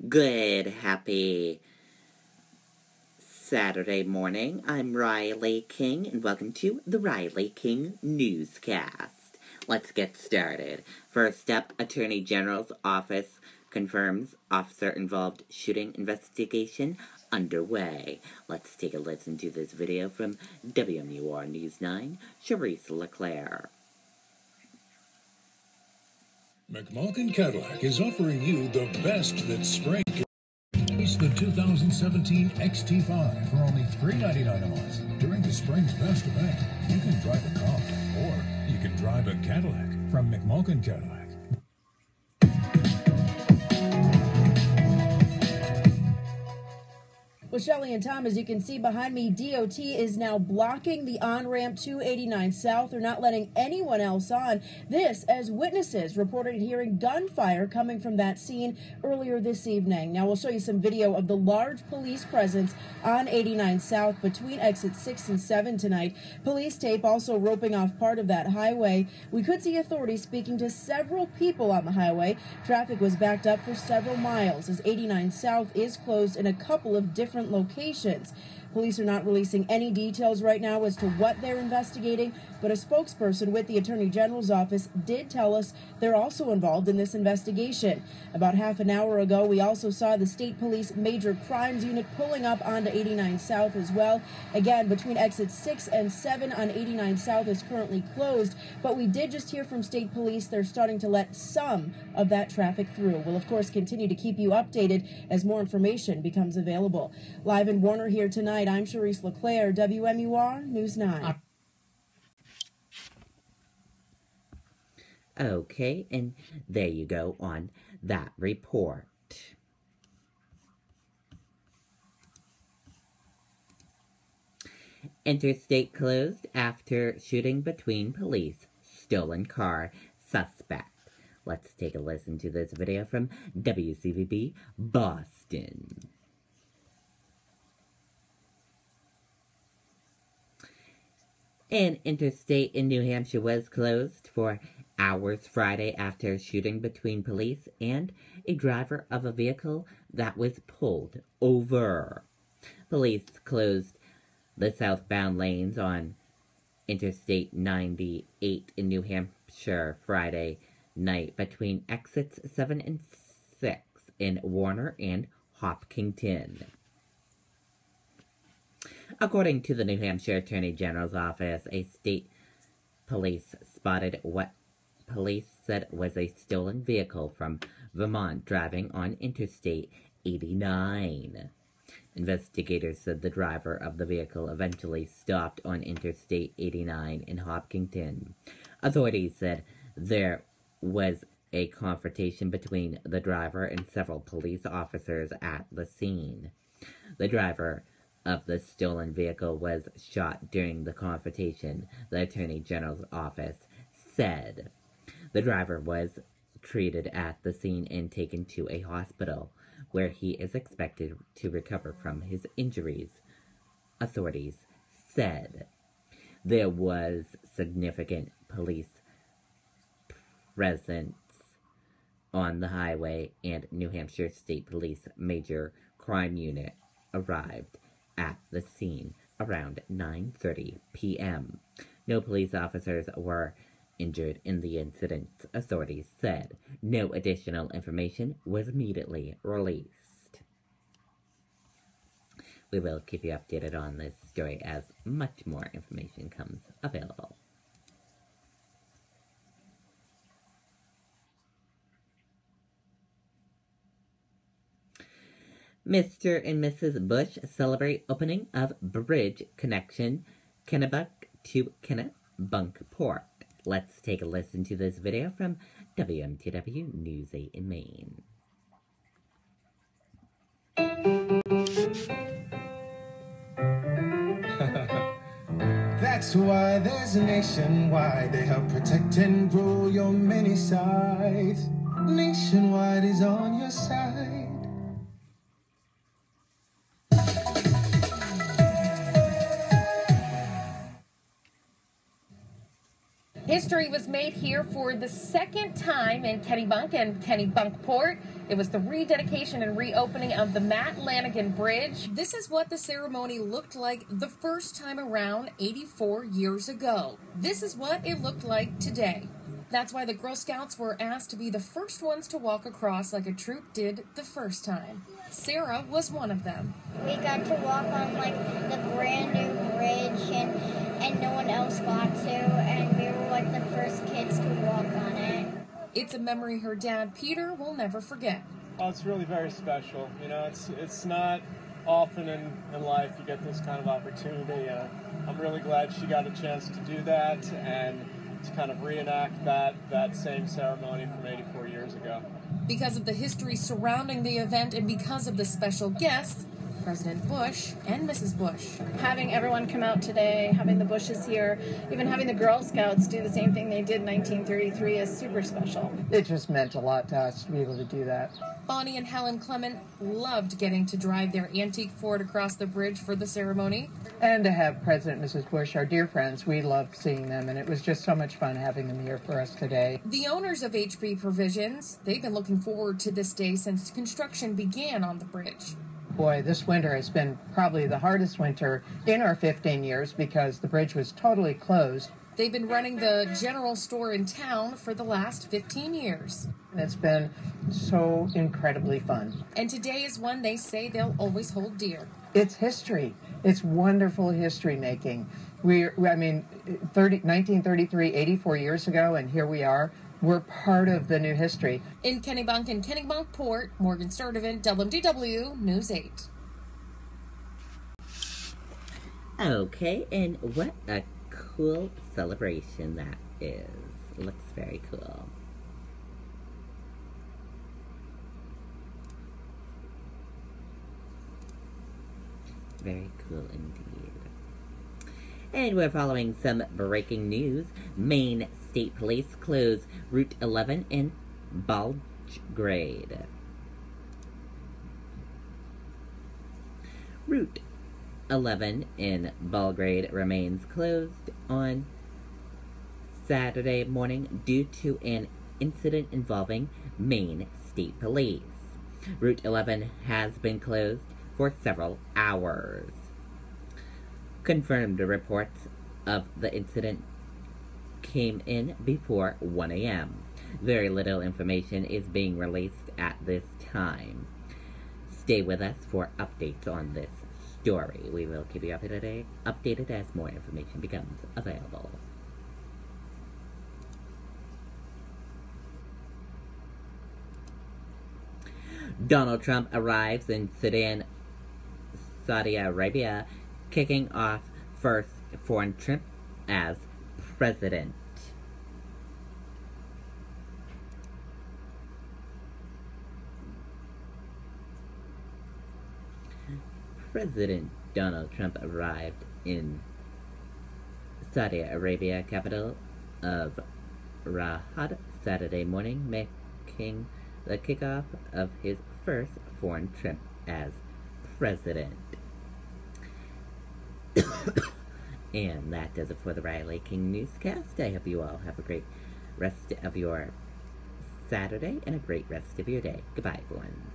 Good, happy Saturday morning. I'm Riley King, and welcome to the Riley King Newscast. Let's get started. First up, Attorney General's office confirms officer-involved shooting investigation underway. Let's take a listen to this video from WMUR News 9, Charisse LeClaire. McMulkin Cadillac is offering you the best that spring can. It's the 2017 XT5 for only $399 a month. During the spring's best event, you can drive a car, or you can drive a Cadillac from McMulkin Cadillac. Well, Shelley and Tom, as you can see behind me, DOT is now blocking the on-ramp to 89 South. They're not letting anyone else on. This, as witnesses reported hearing gunfire coming from that scene earlier this evening. Now, we'll show you some video of the large police presence on 89 South between exits 6 and 7 tonight. Police tape also roping off part of that highway. We could see authorities speaking to several people on the highway. Traffic was backed up for several miles as 89 South is closed in a couple of different locations. Police are not releasing any details right now as to what they're investigating, but a spokesperson with the Attorney General's office did tell us they're also involved in this investigation. About half an hour ago, we also saw the State Police Major Crimes Unit pulling up onto 89 South as well. Again, between exits 6 and 7 on 89 South is currently closed, but we did just hear from State Police they're starting to let some of that traffic through. We'll, of course, continue to keep you updated as more information becomes available. Live in Warner here tonight, I'm Charisse LeClaire, WMUR News 9. Okay, and there you go on that report. Interstate closed after shooting between police. Stolen car suspect. Let's take a listen to this video from WCVB Boston. An interstate in New Hampshire was closed for hours Friday after a shooting between police and a driver of a vehicle that was pulled over. Police closed the southbound lanes on Interstate 98 in New Hampshire Friday night between exits 7 and 6 in Warner and Hopkinton. According to the New Hampshire Attorney General's office, a state police spotted what police said was a stolen vehicle from Vermont driving on Interstate 89. Investigators said the driver of the vehicle eventually stopped on Interstate 89 in Hopkinton. Authorities said there was a confrontation between the driver and several police officers at the scene. The driver of the stolen vehicle was shot during the confrontation, the Attorney General's office said. The driver was treated at the scene and taken to a hospital, where he is expected to recover from his injuries, authorities said. There was significant police presence on the highway, and New Hampshire State Police Major Crime Unit arrived at the scene around 9:30 p.m. No police officers were injured in the incident, authorities said. No additional information was immediately released. We will keep you updated on this story as much more information comes available. Mr. and Mrs. Bush celebrate opening of bridge connection Kennebuck to Kennebunkport. Let's take a listen to this video from WMTW News 8 in Maine. That's why there's a nationwide. They help protect and grow your many sides. Nationwide is on your side. History was made here for the second time in Kennebunk and Kennebunkport. It was the rededication and reopening of the Matt Lanigan Bridge. This is what the ceremony looked like the first time around 84 years ago. This is what it looked like today. That's why the Girl Scouts were asked to be the first ones to walk across like a troop did the first time. Sarah was one of them. We got to walk on like the brand new bridge and no one else got to, and we were like the first kids to walk on it. It's a memory her dad, Peter, will never forget. Oh, it's really very special. You know, it's not often in life you get this kind of opportunity. I'm really glad she got a chance to do that and to kind of reenact that same ceremony from 84 years ago. Because of the history surrounding the event and because of the special guests, President Bush and Mrs. Bush. Having everyone come out today, having the Bushes here, even having the Girl Scouts do the same thing they did in 1933 is super special. It just meant a lot to us to be able to do that. Bonnie and Helen Clement loved getting to drive their antique Ford across the bridge for the ceremony. And to have President and Mrs. Bush, our dear friends, we loved seeing them, and it was just so much fun having them here for us today. The owners of HB Provisions, they've been looking forward to this day since construction began on the bridge. Boy, this winter has been probably the hardest winter in our 15 years because the bridge was totally closed. They've been running the general store in town for the last 15 years. It's been so incredibly fun. And today is one they say they'll always hold dear. It's history. It's wonderful history making. 1933, 84 years ago, and here we are. We're part of the new history. In Kennebunk and Kennebunkport, Morgan Sturdivant, WMDW News 8. Okay, and what a cool celebration that is. Looks very cool. Very cool indeed. And we're following some breaking news. Maine State Police close Route 11 in Belgrade. Route 11 in Belgrade remains closed on Saturday morning due to an incident involving Maine State Police. Route 11 has been closed for several hours. Confirmed reports of the incident came in before 1 a.m. Very little information is being released at this time. Stay with us for updates on this story. We will keep you updated as more information becomes available. Donald Trump arrives in Sudan, Saudi Arabia, kicking off first foreign trip as president. President Donald Trump arrived in Saudi Arabia, capital of Riyadh, Saturday morning, making the kickoff of his first foreign trip as president. And that does it for the Riley King Newscast. I hope you all have a great rest of your Saturday and a great rest of your day. Goodbye, everyone.